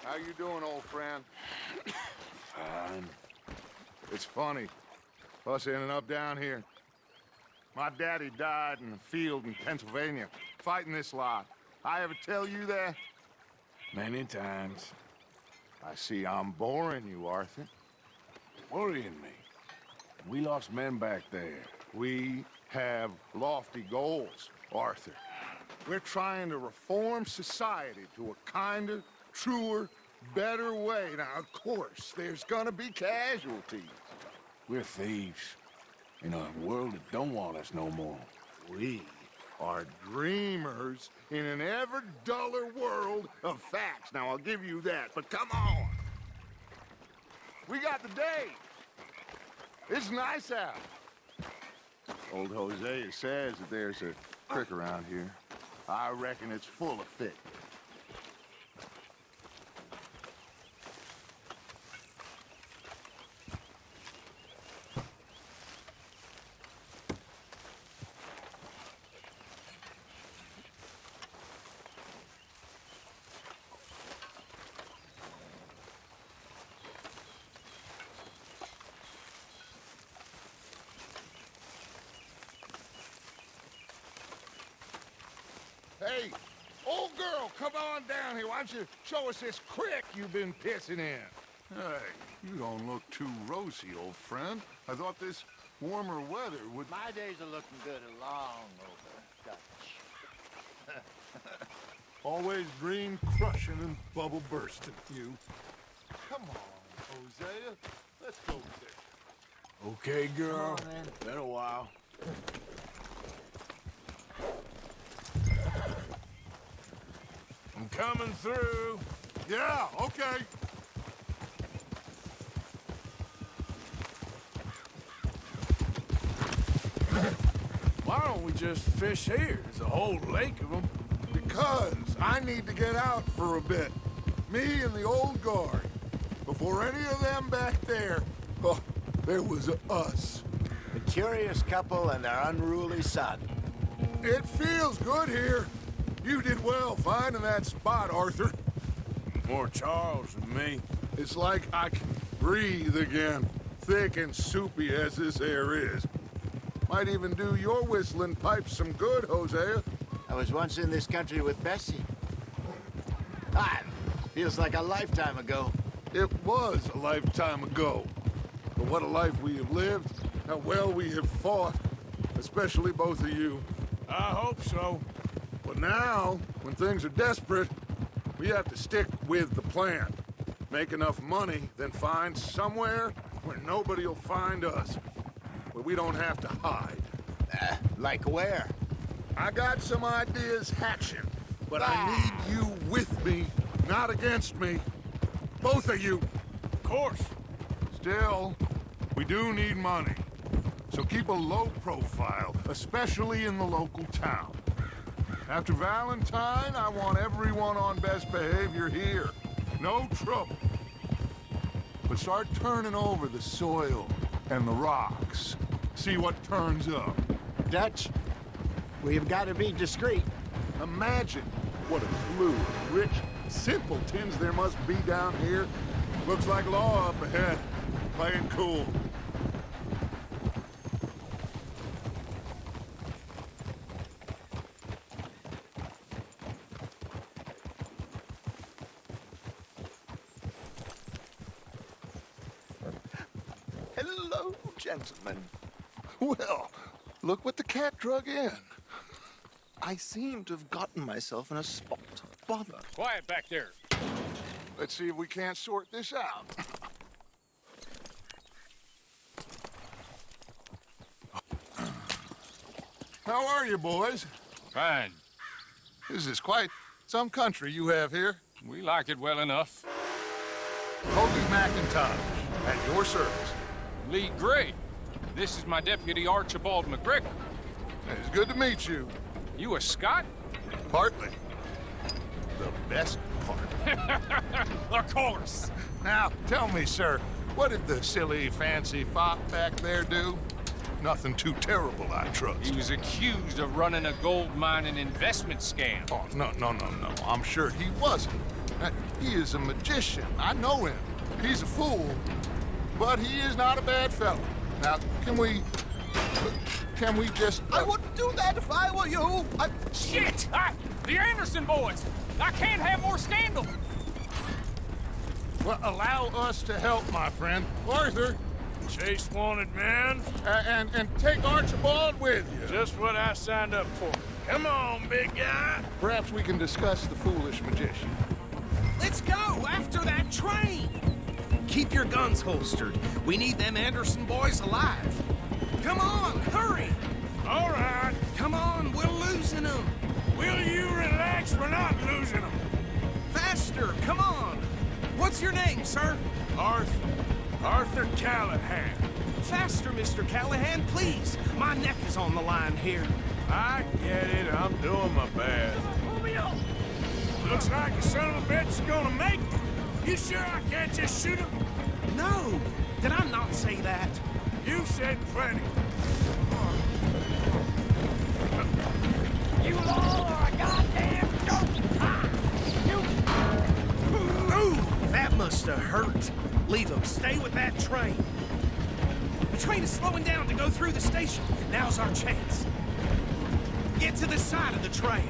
How you doing, old friend? Fine. It's funny, us ending up down here. My daddy died in a field in Pennsylvania, fighting this lot. I ever tell you that? Many times. I see I'm boring you, Arthur. Worrying me. We lost men back there. We have lofty goals, Arthur. We're trying to reform society to a kinder, truer, better way. Now, of course, there's gonna be casualties. We're thieves. In a world that don't want us no more. We are dreamers in an ever duller world of facts. Now, I'll give you that, but come on. We got the day. It's nice out. Old Hosea says that there's a creek around here. I reckon it's full of fish. Hey, old girl, come on down here. Why don't you show us this creek you've been pissing in? Hey, you don't look too rosy, old friend. I thought this warmer weather would... My days are looking good along over Dutch. Always dream crushing and bubble bursting, you. Come on, Hosea. Let's go there. Okay, girl. Come on, man. Been a while. I'm coming through. Yeah, okay. Why don't we just fish here? There's a whole lake of them. Because I need to get out for a bit. Me and the old guard. Before any of them back there, oh, there was us. The curious couple and their unruly son. It feels good here. You did well finding that spot, Arthur. More Charles than me. It's like I can breathe again, thick and soupy as this air is. Might even do your whistling pipes some good, Hosea. I was once in this country with Bessie. Ah, feels like a lifetime ago. It was a lifetime ago. But what a life we have lived, how well we have fought, especially both of you. I hope so. But now, when things are desperate, we have to stick with the plan. Make enough money, then find somewhere where nobody will find us. Where we don't have to hide. Like where? I got some ideas hatching, but I need you with me, not against me. Both of you. Of course. Still, we do need money. So keep a low profile, especially in the local town. After Valentine, I want everyone on best behavior here. No trouble. But start turning over the soil and the rocks. See what turns up. Dutch, we've got to be discreet. Imagine what a slew of rich simpletons there must be down here. Looks like law up ahead. Playing cool. Hello, gentlemen. Well, look what the cat drug in. I seem to have gotten myself in a spot of bother. Quiet back there. Let's see if we can't sort this out. How are you, boys? Fine. This is quite some country you have here. We like it well enough. Holy McIntosh, at your service. Lee Gray. This is my deputy Archibald McGregor. It's good to meet you. You a Scot? Partly. The best part. Of course. Now, tell me, sir, what did the silly, fancy fop back there do? Nothing too terrible, I trust. He was accused of running a gold mining investment scam. Oh, no. I'm sure he wasn't. He is a magician. I know him. He's a fool, but he is not a bad fellow. Now, can we just... I wouldn't do that if I were you. Shit! The Anderson boys! I can't have more scandal! Well, allow us to help, my friend. Arthur, Chase wanted man. and take Archibald with you. Just what I signed up for. Come on, big guy. Perhaps we can discuss the foolish magician. Let's go after that train. Keep your guns holstered. We need them Anderson boys alive. Come on, hurry. All right. Come on, we're losing them. Will you relax? We're not losing them. Faster, come on. What's your name, sir? Arthur Callahan. Faster, Mr. Callahan, please. My neck is on the line here. I get it. I'm doing my best. Looks like the son of a bitch is gonna make it. You sure I can't just shoot him? No, did I not say that? You said plenty. You all are a goddamn joke! Ooh, that must have hurt. Leave them. Stay with that train. The train is slowing down to go through the station. Now's our chance. Get to the side of the train.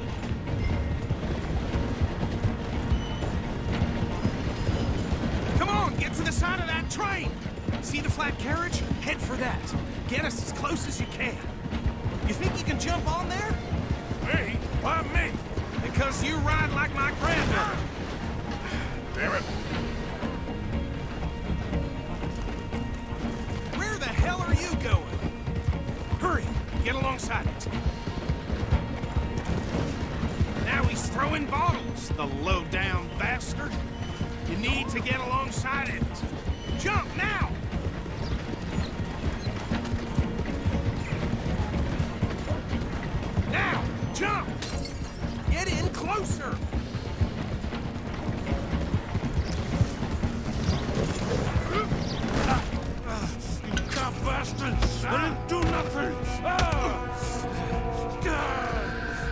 Come on, get to the side of that train. See the flat carriage? Head for that. Get us as close as you can. You think you can jump on there? Me? Why me? Because you ride like my granddaughter. Damn it. Where the hell are you going? Hurry, get alongside it. Now he's throwing bottles, the low-down bastard. You need to get alongside it. Jump now! Now, jump! Get in closer! You cop bastard! I didn't do nothing!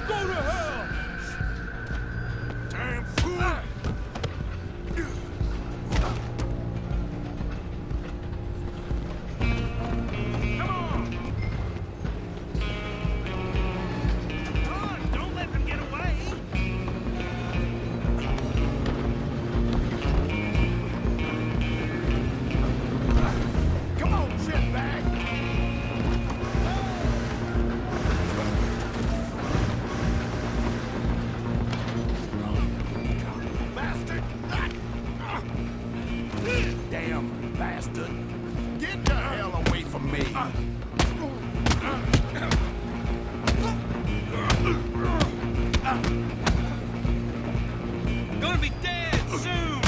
Go to hell! Damn fool! Get the hell away from me! Gonna be dead soon!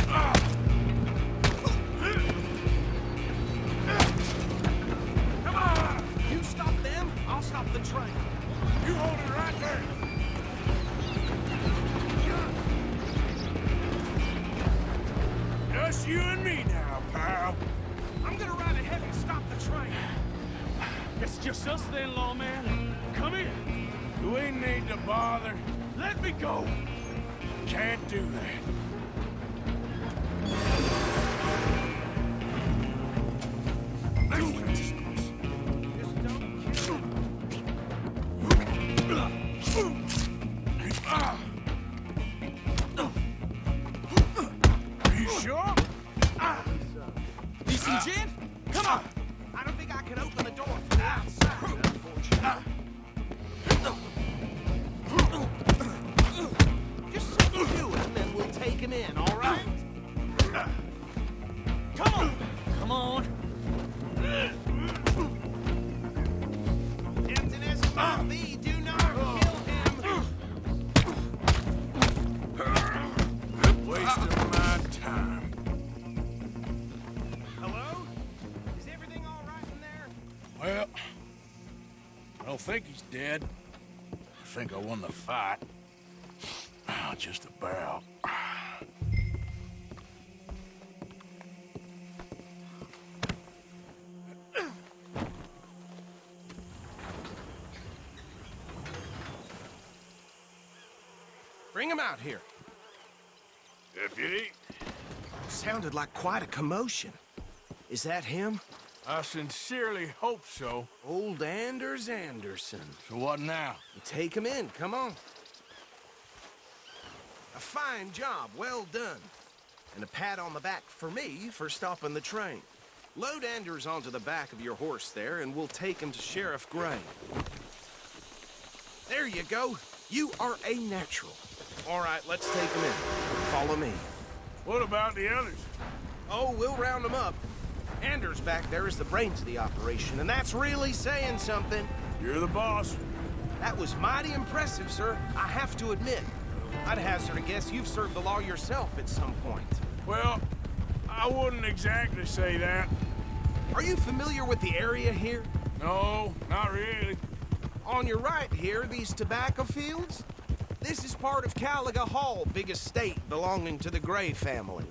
Come on! You stop them, I'll stop the train. You hold it right there! Just you and me now, pal. I'm gonna ride ahead and stop the train. It's just us then, lawman. Come here. You ain't need to bother. Let me go. Can't do that. Do it. Are you sure? Decent gent? Come on! I don't think I can open the door from the outside, unfortunately. Just so you do it, and then we'll take him in, all right? Come on! Come on! Captain S. Be think he's dead. I think I won the fight. Just about. Bring him out here. Deputy, Sounded like quite a commotion. Is that him? I sincerely hope so. Old Anders Anderson. So what now? Take him in, come on. A fine job, well done. And a pat on the back for me for stopping the train. Load Anders onto the back of your horse there, and we'll take him to Sheriff Gray. There you go. You are a natural. All right, let's take him in. Follow me. What about the others? Oh, we'll round them up. Anders back there is the brains of the operation, and that's really saying something. You're the boss. That was mighty impressive, sir. I have to admit. I'd hazard a guess you've served the law yourself at some point. Well, I wouldn't exactly say that. Are you familiar with the area here? No, not really. On your right here, these tobacco fields? This is part of Caliga Hall, big estate belonging to the Gray family.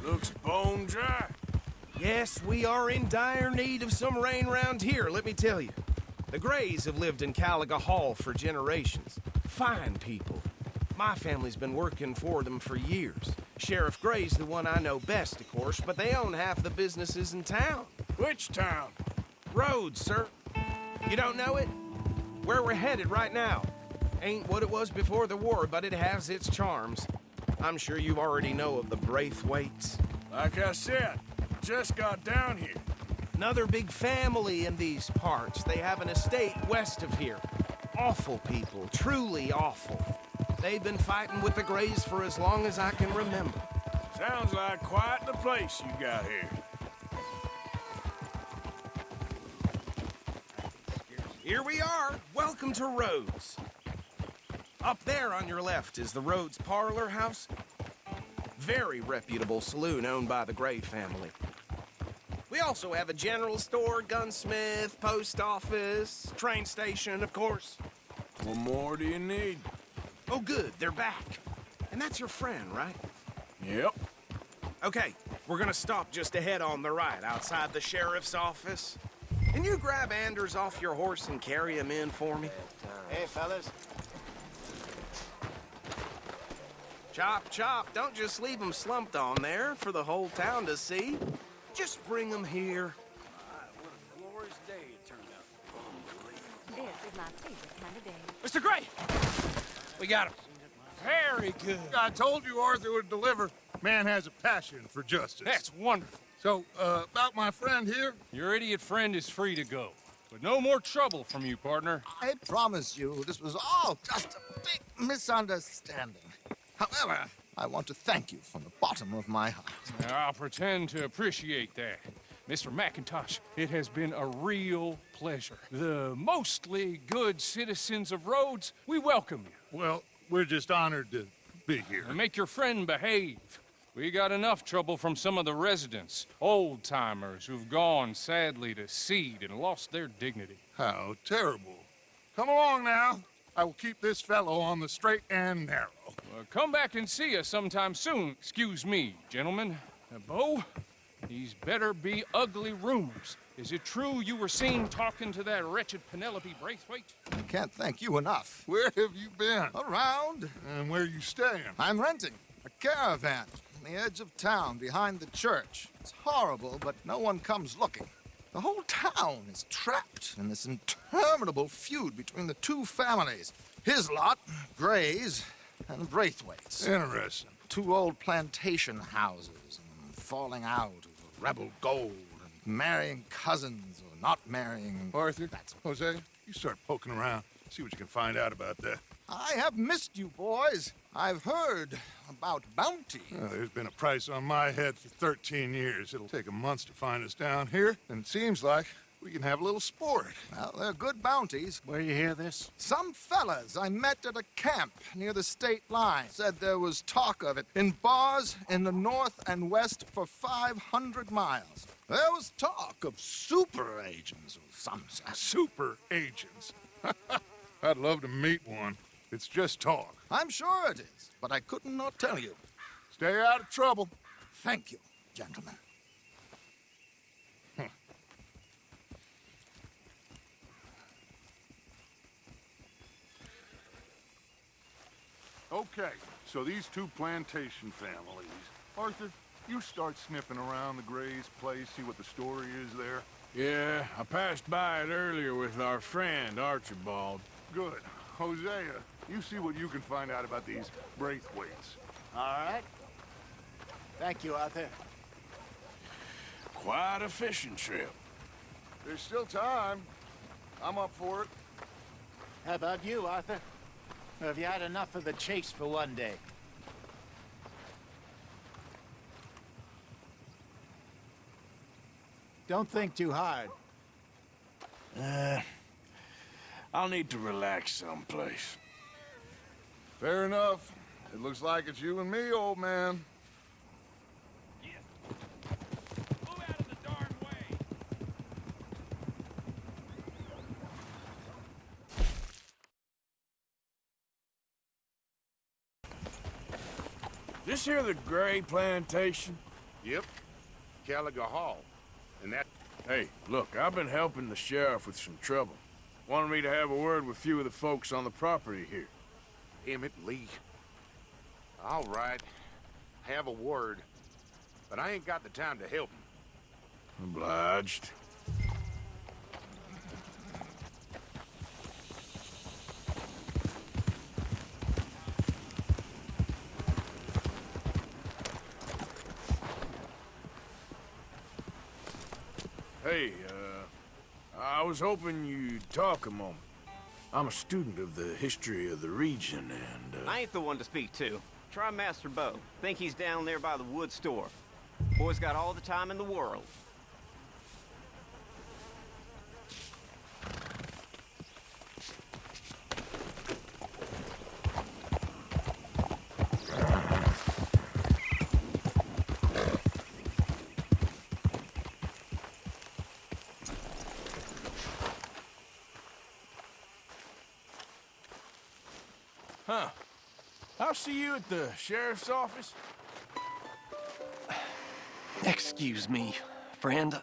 Looks bone dry. Yes, we are in dire need of some rain round here, let me tell you. The Grays have lived in Caliga Hall for generations. Fine people. My family's been working for them for years. Sheriff Gray's the one I know best, of course, but they own half the businesses in town. Which town? Rhode, sir. You don't know it? Where we're headed right now. Ain't what it was before the war, but it has its charms. I'm sure you already know of the Braithwaites. Like I said, just got down here. Another big family in these parts. They have an estate west of here. Awful people, truly awful. They've been fighting with the Grays for as long as I can remember. Sounds like quite the place you got here. Here we are. Welcome to Rhodes. Up there on your left is the Rhodes Parlor House. Very reputable saloon owned by the Gray family. We also have a general store, gunsmith, post office, train station, of course. What more do you need? Oh, good, they're back. And that's your friend, right? Yep. Okay, we're gonna stop just ahead on the right, outside the sheriff's office. Can you grab Anders off your horse and carry him in for me? Hey, fellas. Chop, chop, don't just leave him slumped on there for the whole town to see. Just bring him here. What a glorious day it turned out. This is my favorite kind of day. Mr. Gray! We got him. Very good. I told you Arthur would deliver. Man has a passion for justice. That's wonderful. So, about my friend here? Your idiot friend is free to go. But no more trouble from you, partner. I promise you, this was all just a big misunderstanding. However, I want to thank you from the bottom of my heart. I'll pretend to appreciate that. Mr. McIntosh, it has been a real pleasure. The mostly good citizens of Rhodes, we welcome you. Well, we're just honored to be here. And make your friend behave. We got enough trouble from some of the residents, old-timers who've gone, sadly, to seed and lost their dignity. How terrible. Come along now. I will keep this fellow on the straight and narrow. Come back and see us sometime soon. Excuse me, gentlemen. Bo, these better be ugly rumors. Is it true you were seen talking to that wretched Penelope Braithwaite? I can't thank you enough. Where have you been? Around. And where are you staying? I'm renting a caravan on the edge of town behind the church. It's horrible, but no one comes looking. The whole town is trapped in this interminable feud between the two families. His lot, Gray's, and Braithwaite's. Interesting. Two old plantation houses, and falling out over rebel gold, and marrying cousins or not marrying. Arthur, That's Jose, you start poking around. See what you can find out about that. I have missed you, boys. I've heard about bounty. There's been a price on my head for 13 years. It'll take 'em months to find us down here, and it seems like we can have a little sport. Well, they're good bounties. Where you hear this? Some fellas I met at a camp near the state line said there was talk of it in bars in the north and west for 500 miles. There was talk of super agents of some sort. Super agents. I'd love to meet one. It's just talk. I'm sure it is, but I couldn't not tell you. Stay out of trouble. Thank you, gentlemen. Okay, so these two plantation families. Arthur, you start sniffing around the Gray's place, see what the story is there. Yeah, I passed by it earlier with our friend, Archibald. Good. Hosea, you see what you can find out about these Braithwaites. All right. Thank you, Arthur. Quite a fishing trip. There's still time. I'm up for it. How about you, Arthur? Or have you had enough of the chase for one day? Don't think too hard. I'll need to relax someplace. Fair enough. It looks like it's you and me, old man. Move out of the darn way. This here the Gray plantation? Yep. Caliga Hall. And that... Hey, look, I've been helping the sheriff with some trouble. Wanted me to have a word with a few of the folks on the property here. Emmett Lee. All right. Have a word. But I ain't got the time to help him. Obliged. Hey, I was hoping you'd talk a moment. I'm a student of the history of the region, and, I ain't the one to speak to. Try Master Bo. Think he's down there by the wood store. Boy's got all the time in the world. Huh. I'll see you at the sheriff's office. Excuse me, friend.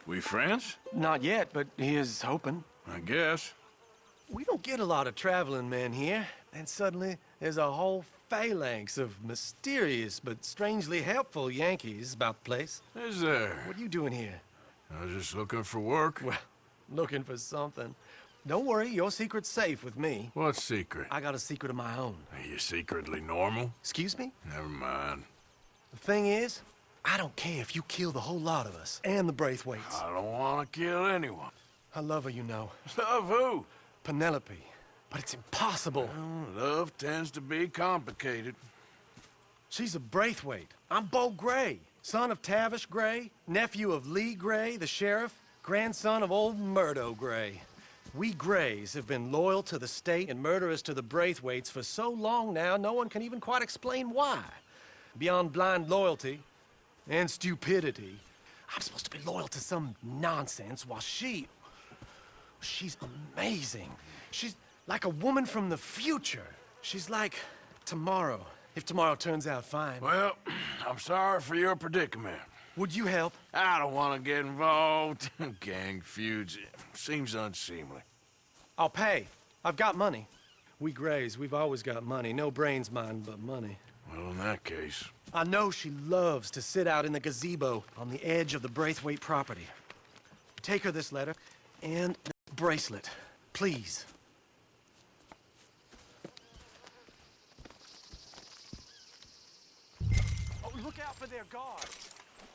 We friends? Not yet, but he is hoping. I guess. We don't get a lot of traveling men here, and suddenly there's a whole phalanx of mysterious but strangely helpful Yankees about the place. Is there? What are you doing here? I was just looking for work. Well, looking for something. Don't worry, your secret's safe with me. What secret? I got a secret of my own. Are you secretly normal? Excuse me? Never mind. The thing is, I don't care if you kill the whole lot of us, and the Braithwaites. I don't want to kill anyone. I love her, you know. Love who? Penelope. But it's impossible. Well, love tends to be complicated. She's a Braithwaite. I'm Bo Gray, son of Tavish Gray, nephew of Lee Gray, the sheriff, grandson of old Murdo Gray. We Grays have been loyal to the state and murderous to the Braithwaites for so long now, no one can even quite explain why. Beyond blind loyalty and stupidity, I'm supposed to be loyal to some nonsense while she's amazing. She's like a woman from the future. She's like tomorrow, if tomorrow turns out fine. Well, I'm sorry for your predicament. Would you help? I don't want to get involved. Gang feuds seems unseemly. I'll pay. I've got money. We Grays, we've always got money. No brains, mind, but money. Well, in that case... I know she loves to sit out in the gazebo on the edge of the Braithwaite property. Take her this letter and the bracelet, please. Oh, look out for their guards.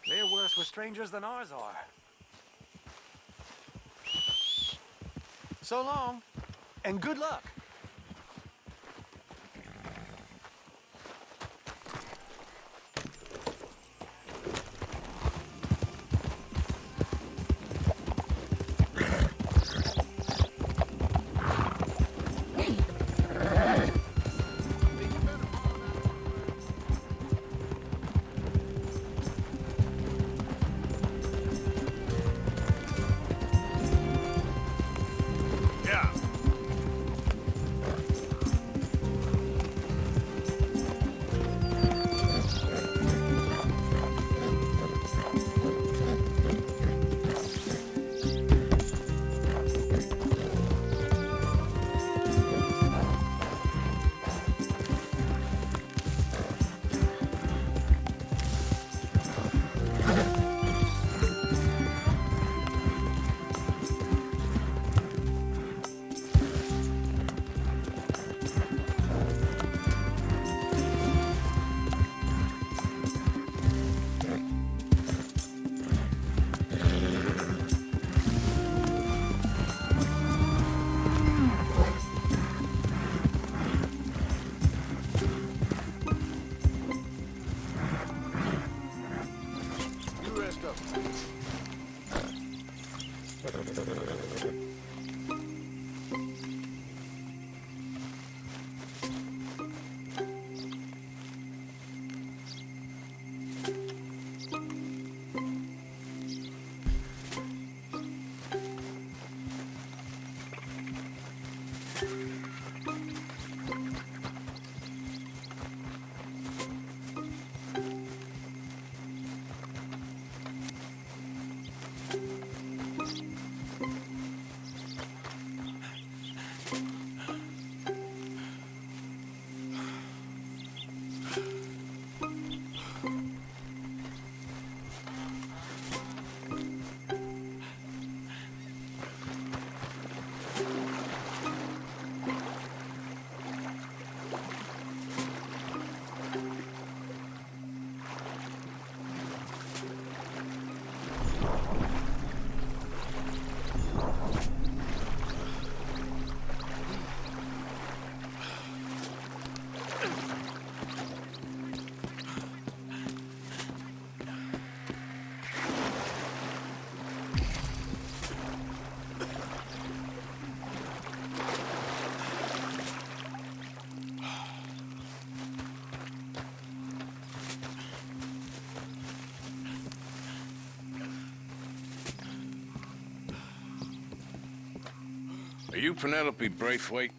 They're worse with strangers than ours are. So long, and good luck. Are you Penelope Braithwaite?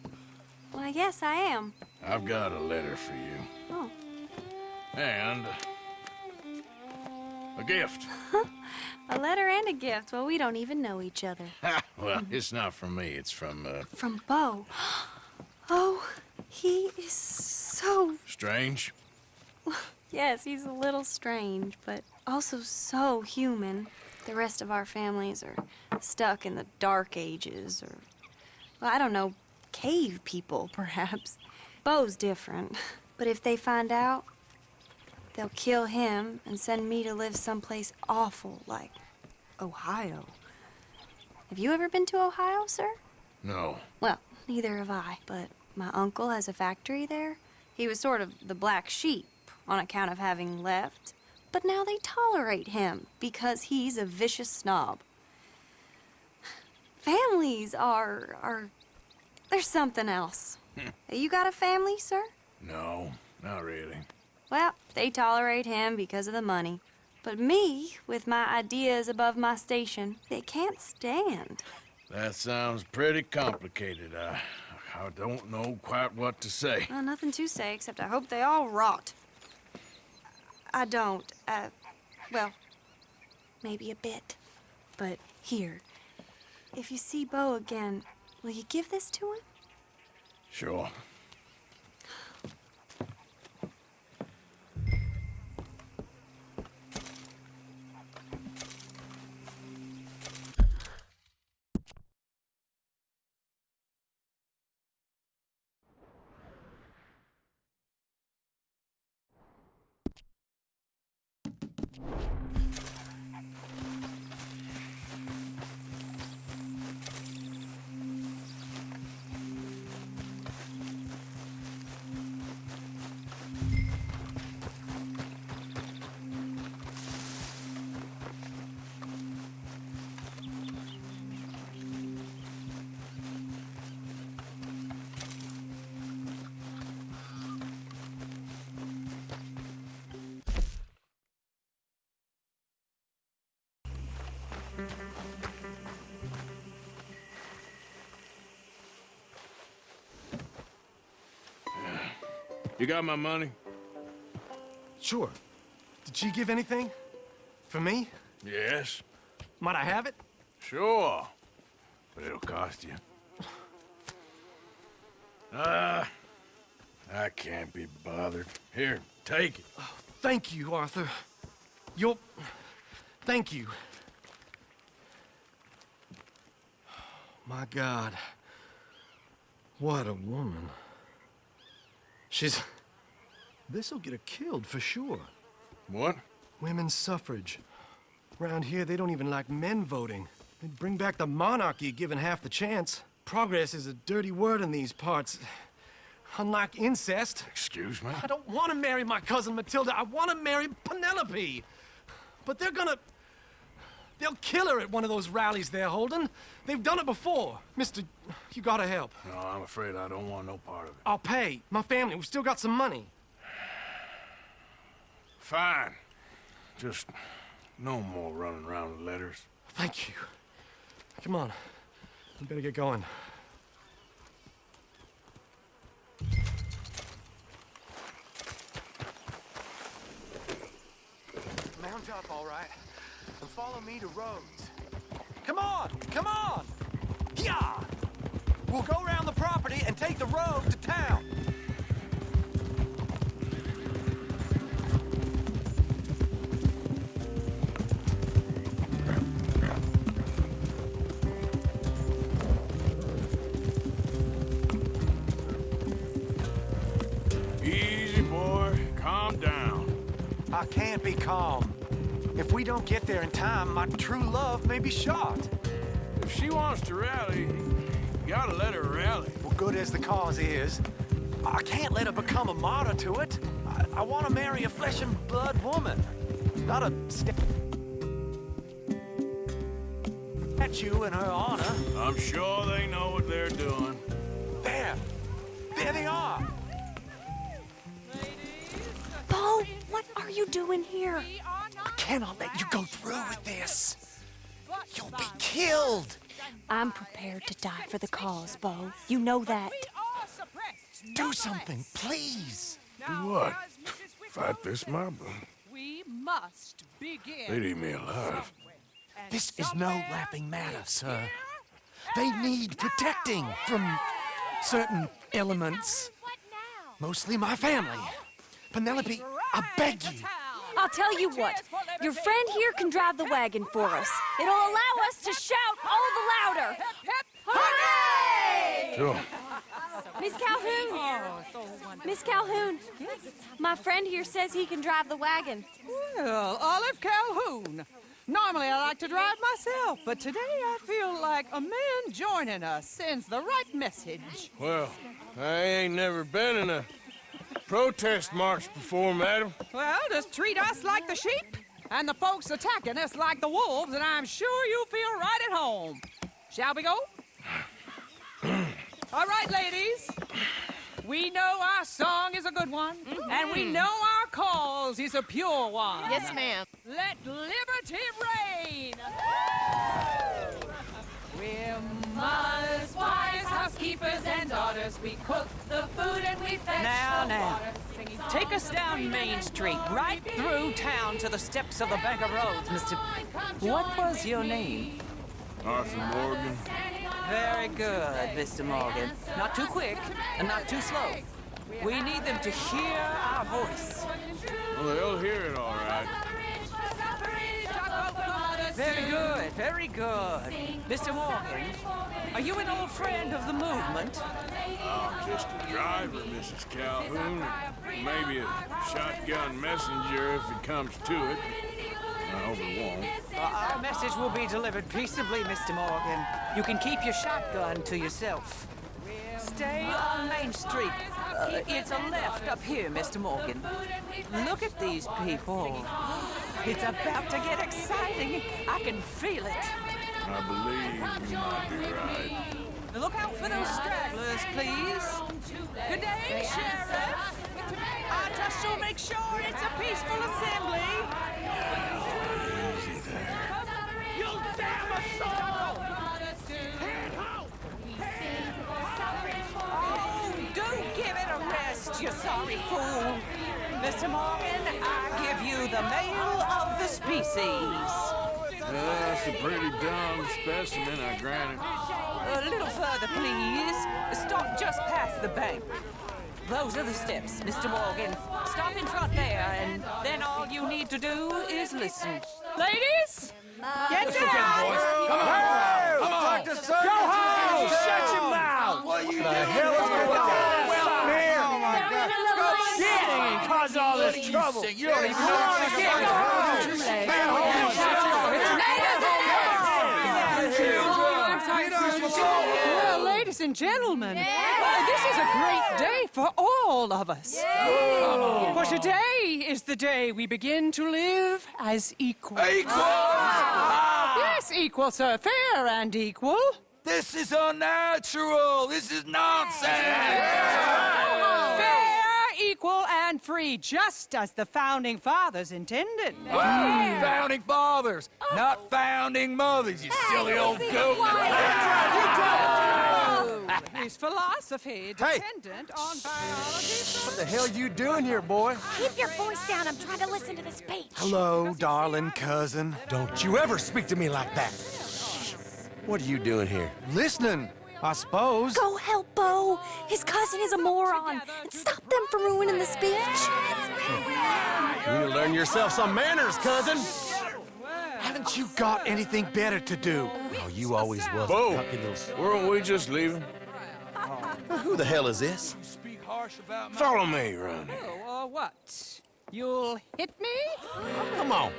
Well, yes, I am. I've got a letter for you. Oh. And a gift. A letter and a gift. Well, we don't even know each other. Well, it's not from me. It's from, From Beau. Oh, he is so... Strange? Yes, he's a little strange, but also so human. The rest of our families are stuck in the Dark Ages, or, well, I don't know, cave people, perhaps. Beau's different. But if they find out, they'll kill him and send me to live someplace awful like Ohio. Have you ever been to Ohio, sir? No. Well, neither have I, but my uncle has a factory there. He was sort of the black sheep on account of having left, but now they tolerate him because he's a vicious snob. Families are there's something else. You got a family, sir? No, not really. Well, they tolerate him because of the money. But me, with my ideas above my station, they can't stand. That sounds pretty complicated. I don't know quite what to say. Well, nothing to say, except I hope they all rot. I don't, well, maybe a bit. But here, if you see Beau again, will you give this to him? Sure. You got my money? Sure. Did she give anything? For me? Yes. Might I have it? Sure. But it'll cost you. I can't be bothered. Here, take it. Oh, thank you, Arthur. Thank you. My God. What a woman. This'll get her killed for sure. What? Women's suffrage. Around here, they don't even like men voting. They'd bring back the monarchy given half the chance. Progress is a dirty word in these parts. Unlike incest. Excuse me? I don't want to marry my cousin Matilda. I want to marry Penelope. But they're gonna They'll kill her at one of those rallies they're holding. They've done it before. Mister, you gotta help. No, I'm afraid I don't want no part of it. I'll pay. My family, we've still got some money. Fine. Just no more running around with letters. Thank you. Come on. We better get going. Mount up, all right, and follow me to Rhodes. Come on! Come on! Yeah! We'll go around the property and take the road to town. Easy, boy. Calm down. I can't be calm. If we don't get there in time, my true love may be shot. If she wants to rally, you gotta let her rally. Well, good as the cause is, I can't let her become a martyr to it. I want to marry a flesh and blood woman, not a statue in her honor. I'm sure they know what they're doing. There they are. Bo, what are you doing here? I cannot let you go through with this. You'll be killed. I'm prepared to die for the cause, Bo. You know that. Do something, please. Do what? Fight this mob? We must begin. They'd eat me alive. This is no laughing matter, sir. They need protecting from certain elements. Mostly my family. Penelope, I beg you. I'll tell you what. Your friend here can drive the wagon for us. It'll allow us to shout all the louder. Hooray! Sure. Miss Calhoun. Miss Calhoun. My friend here says he can drive the wagon. Well, Olive Calhoun. Normally I like to drive myself, but today I feel like a man joining us sends the right message. Well, I ain't never been in a protest march before, madam. Well, just treat us like the sheep, and the folks attacking us like the wolves, and I'm sure you feel right at home. Shall we go? All right, ladies. We know our song is a good one, and we know our cause is a pure one. Yes, ma'am. Let liberty reign! We're mothers, wives, housekeepers, and daughters. We cook the food and we fetch Now. Take us down Main Street, right through town to the steps of the Bank of Rhodes, Mr. What was your name? Arthur Morgan. Very good, Mr. Morgan. Not too quick and not too slow. We need them to hear our voice. Well, they'll hear it all right. Very good, very good. Mr. Morgan, are you an old friend of the movement? I'm just a driver, Mrs. Calhoun, and maybe a shotgun messenger if it comes to it. I hope it won't. Our message will be delivered peaceably, Mr. Morgan. You can keep your shotgun to yourself. Stay on Main Street. It's a left up here, Mr. Morgan. Look at these people. It's about to get exciting. I can feel it. I believe you might be right. Look out for those stragglers, please. Good day, Sheriff. I trust you'll make sure it's a peaceful assembly. Easy there. You damn assault! Oh, don't give it a rest, you sorry fool. Mr. Morgan, I give you the male of the species. That's a pretty dumb specimen, I grant it. A little further, please. Stop just past the bank. Those are the steps, Mr. Morgan. Stop in front there, and then all you need to do is listen. Ladies, get down! Come on! Come on! Go home! Shut your mouth! What the hell is going on? Well, here! Oh my God! Go shit! And cause all this trouble! You don't even know what to get! Go Well, ladies and gentlemen, this is a great day for all of us. For today is the day we begin to live as equals. Equals! Yes, equal, sir. Fair and equal. This is unnatural! This is nonsense! Fair, equal, and free, just as the Founding Fathers intended. Founding fathers, not founding mothers, you silly old goat! His philosophy dependent on biology. What the hell you doing here, boy? Keep your voice down. I'm trying to listen to the speech. Hello, darling cousin. Don't you ever speak to me like that. What are you doing here? Listening, I suppose. Go help Bo. His cousin is a moron. And stop them from ruining the speech. You need to learn yourself some manners, cousin. Haven't you got anything better to do? Oh, you always was. Bo, weren't we just leaving? Who the hell is this? Follow me, Ronnie. Oh, what? You'll hit me? Come on.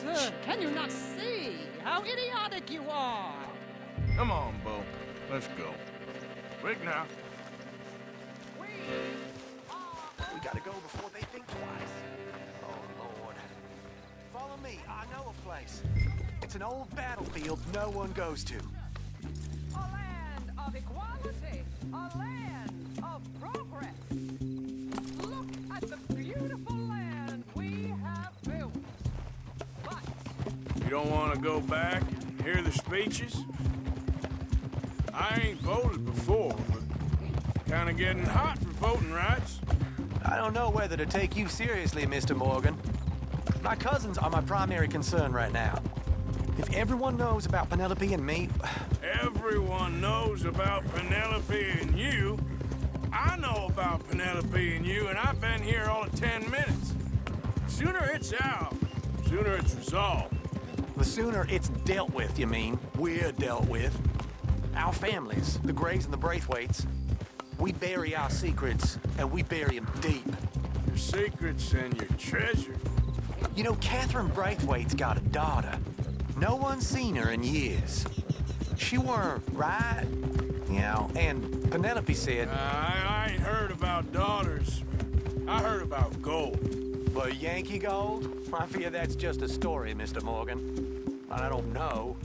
Sir, can you not see how idiotic you are? Come on, Bo. Let's go. Quick now. We gotta go before they think twice. Oh, Lord. Follow me. I know a place. It's an old battlefield no one goes to. A land of equality. A land of progress. Look at the beautiful land we have built. But You don't want to go back and hear the speeches? I ain't voted before, but kind of getting hot for voting rights. I don't know whether to take you seriously, Mr. Morgan. My cousins are my primary concern right now. If everyone knows about Penelope and me... Everyone knows about Penelope and you. I know about Penelope and you, and I've been here all of 10 minutes. Sooner it's out, sooner it's resolved. The sooner it's dealt with, you mean? We're dealt with. Our families, the Grays and the Braithwaites, we bury our secrets, and we bury them deep. Your secrets and your treasure. You know, Catherine Braithwaite's got a daughter. No one's seen her in years. She weren't right, you know, and Penelope said... I ain't heard about daughters. I heard about gold. But Yankee gold? I fear that's just a story, Mr. Morgan. I don't know.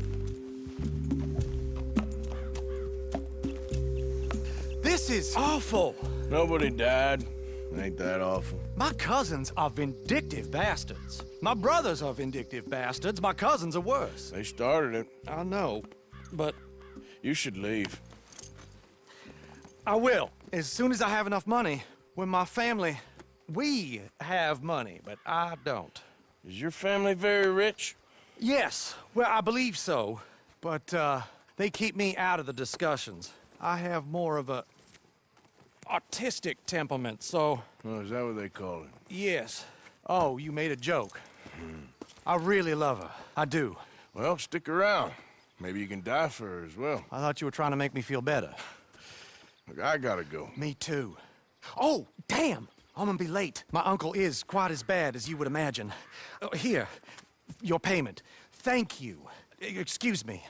This is awful. Nobody died. Ain't that awful? My cousins are vindictive bastards. My brothers are vindictive bastards. My cousins are worse. They started it. I know, but... You should leave. I will, as soon as I have enough money. When my family... We have money, but I don't. Is your family very rich? Yes, well, I believe so. But, they keep me out of the discussions. I have more of a... artistic temperament, so... Oh, is that what they call it? Yes. Oh, you made a joke. I really love her. I do. Well, stick around. Maybe you can die for her as well. I thought you were trying to make me feel better. Look, I gotta go. Me too. Oh, damn! I'm gonna be late. My uncle is quite as bad as you would imagine. Here, your payment. Thank you. Excuse me.